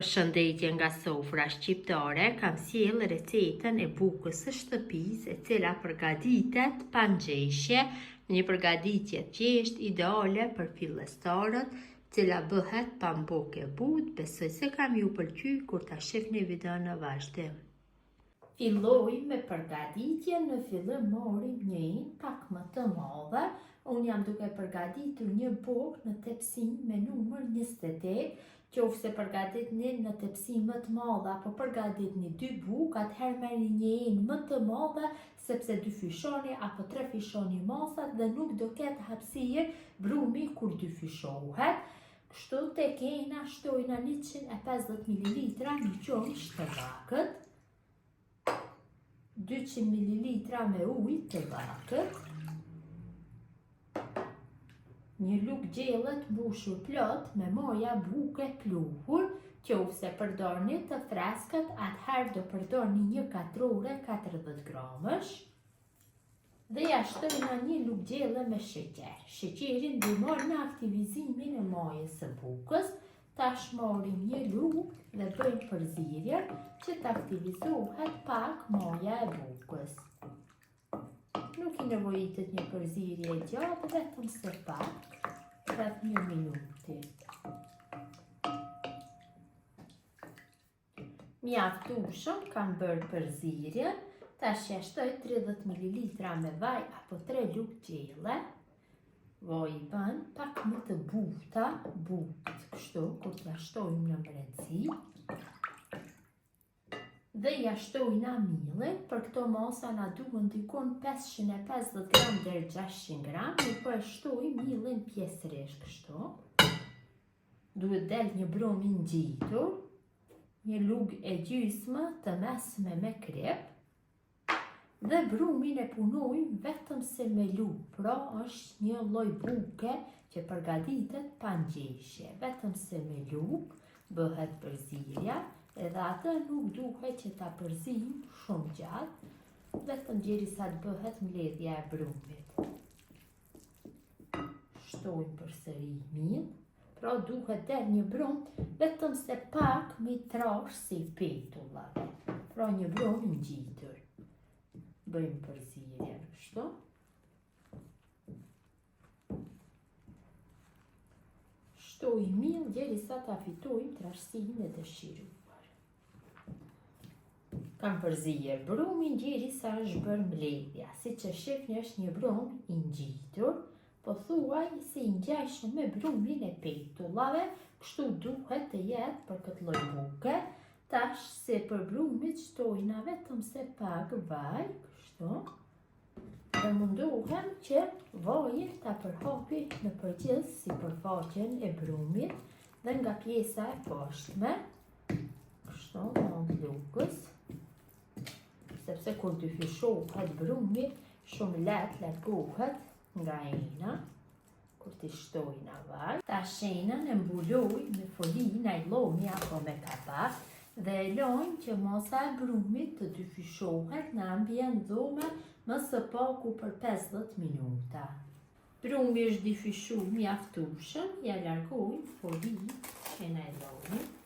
Përshëndetje nga sofra shqiptare, kam sjell recetën e bukës së shtëpisë e cila përgatitet pa nxehje, një përgatitje thjesht ideale për fillestarët, cila bëhet pa mbukë e butë. Besoj se kam ju pëlqy kur ta shihni videon në vazhdim. Fillojmë me përgatitjen. Në fillim morim një pak më të madhe. Unë jam duke përgatitur një bukë në tepsinë me numër 28. Qofse përgatitni në tepsi më të madhe apo përgatitni 2 bukë, atëherë merrni një më të madhe, sepse 2 fyshoni apo 3 fyshoni masat dhe nuk do ketë hapësirë brumi kur 2 fyshohet. Kështu tek ena shtojna 150 ml në qumësht shtëvakët, 200 ml me ujë të vakët, një lugë gjellët mbushur plot me moja buke pluhur. Qofse përdorni të freskët, atëherë do përdorni një katrore 40 gramësh dhe ja shtojna një lugë gjellë me sheqer. Sheqeri ndihmon në aktivizimin e majës së bukës. Tash morim një lugë dhe bëjmë përzierje që të aktivizohet pak maja e bukës. Nuk I nevojitet një përzierje e gjatë, vetëm se pak, rreth 1 minuti. Mjaftueshëm kam bërë përzierje. Tash ja shtoj 30 ml me vaj apo 3 lugë gjelle. Vaj I bën pak më të butë, kështu kur t'ja shtojmë në brendësi. Dhe ja shtojna millin. Për këto masa na duhen dikon 550 gram deri 600 gram, nuk po e shtoj millin pjesërisht kështu. Duhet del një brum I ngjitur, një lugë e gjysmë të mesme me krip. Dhe brumin e punojmë vetëm se me lugë, pra është një lloj buke që përgatitet pa ngjeshje. Vetëm se me lugë bëhet përzierja. Edhe atë nuk duhet që ta përzijmë shumë gjatë, vetëm derisa të bëhet mbledhja e brumit. Shtojmë përsëri mill, pra duhet del një brum vetëm se pak me trash si petullave, pra një brum I ngjitur. Bëjmë përzierje kështu. Shtojmë mill derisa ta fitojmë trashësinë e dëshiruar. Kam përzier brumin derisa është bërë mbledhja. Siç e shihni është një brum I ngjitur, pothuaj si I ngjashëm me brumin e petullave, kështu duhet të jetë për këtë lloj buke. Tash se për brumit shtojna vetëm se pak vaj, kështu. Dhe mundohem që vaji ta përhapi në përgjithë sipërfaqen e brumit dhe nga pjesa e poshtme, kështu mund lugës. Sepse kur dy fyshohet brumi, shumë lehtë largohet nga ena, kur t'i shtojna vaj. Tash enën e mbuloj me foli najloni apo me kapak dhe e lojmë që masa e brumit të dy fyshohet në ambient dhome më së paku për 50 minuta. Brumi është dyfyshuar mjaftueshëm, ja largojmë folin e najlonit.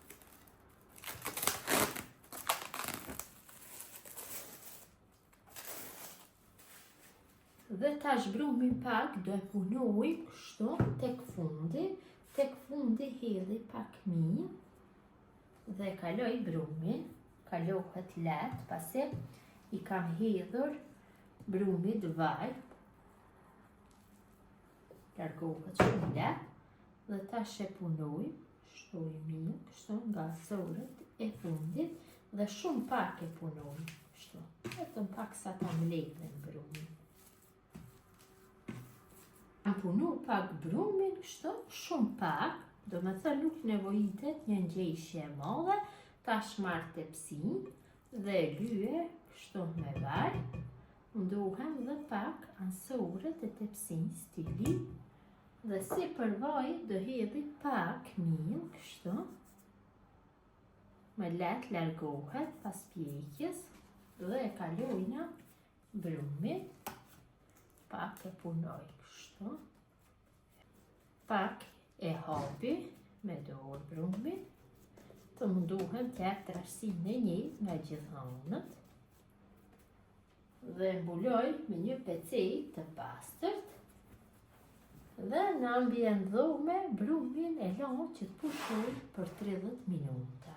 Dhe tash brumin pak do e punoj kështu tek fundi hedhi pak miell dhe kaloj brumin, kalohet lehtë pasi I kam hedhur brumit vaj, largohet shumë lehtë dhe tash e punoj, shtoj miell kështu nga zorët e fundit dhe shumë pak e punoj kështu, vetëm pak sa ta mbledhen brumin. Kam punu pak brumin kështu, shumë pak, do me thënë nuk nevojitet një ngjeshje e madhe. Tash marr tepsinë dhe e lye kështu me vaj. Ndohem dhe pak ansorët e tepsisë t'i li dhe si për vaj do hedhi pak miell kështu. Me lehtë largohet pas pjekjes dhe e kalojna brumit. Pak e punoj kështu. Pak e hapi me dorë brumin të munduhem të jap trashësinë e njëjtë nga gjitha anët dhe mbuloj me një pecetë të pastërt dhe në ambient dhome brumin e lë që të pushoj për 30 minuta.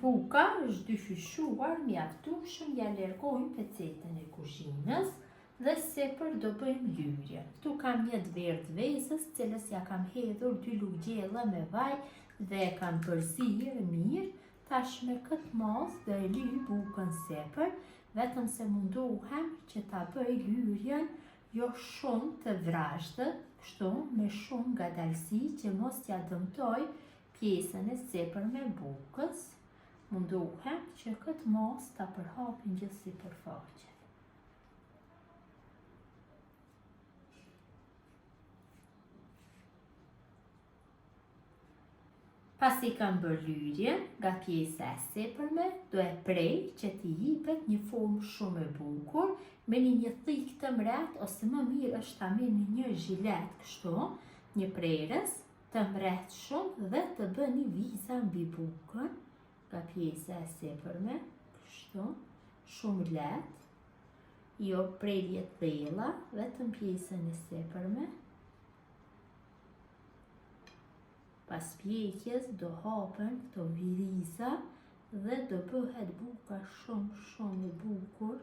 Buka është dyfishuar mjaftueshëm, ja largojmë pecetën e kuzhinës dhe sepër do bëjmë lyrje. Këtu kam një verë të vezës, cilës ja kam hedhur 2 lugë gjella me vaj dhe e kam përzirë mirë. Tash me këtë mos do e lyj bukën sepër, vetëm se munduhem që ta bëj lyrjen jo shumë të vrazhdët, kështu me shumë ngadalësi që mos t'ja dëmtoj pjesën e sepërme bukës. Munduhem që këtë mos ta përhapin gjithë sipërfaqen. Pasi kam bërë lyrjen nga pjesa e sepërme, do e prej që t'i jipet një formë shumë e bukur, me një thikë të mret, ose më mirë është ta merrni një zhilet kështu, një prerës të mret shumë dhe të bëni viza mbi bukën nga pjesa e sepërme, kështu, shumë lehtë, jo prerje thella, vetëm pjesën e sepërme. Pas pjekjes do hapen këto viriza dhe do bëhet buka shumë e bukur.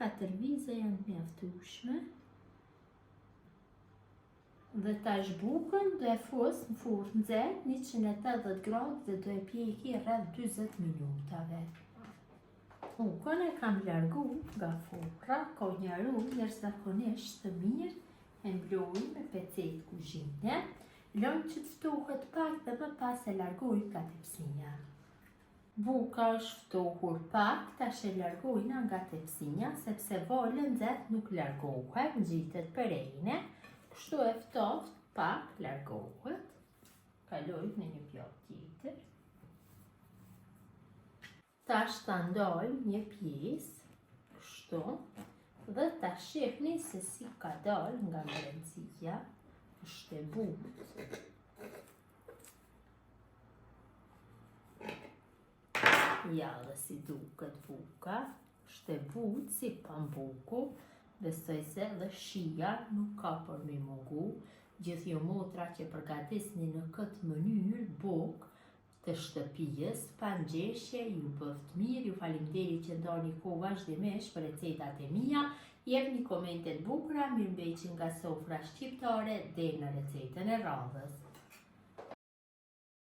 4 viza janë mjaftueshme. Dhe tash bukën do e fus në furrë nxehtë 180 gradë dhe do e pjeki rreth 40 minutave. Bukën e kam largu nga furra, ka një aromë jashtëzakonisht të mirë, e mbloj me pecetë kuzhine, lëm që të ftohet pak dhe më pas e largoj nga tepsinja. Buka është ftohur pak, tash e largojna nga tepsinja, sepse vala nxehtë nuk largohet, ngjitet perejne, kështu e ftoft pak largohet. Kaloj në një pjatë tjetër. Tash ta ndajmë një pjesë, kështu, dhe ta shihni se si ka dalë nga mbretësia, është e butë. Ja dhe si duket buka, është e butë si pambuku, besoj se dhe shija nuk ka për me mungu. Gjithë jo motra që përgatisni në këtë mënyrë bukë të shtëpijës, pa ngjeshje, ju bëft mirë, ju faleminderit që ndani kohë vazhdimisht për recetat e mia, jepni komentet bukura, mirëmbëjtje nga sofra shqiptare deri në recetën e radhës.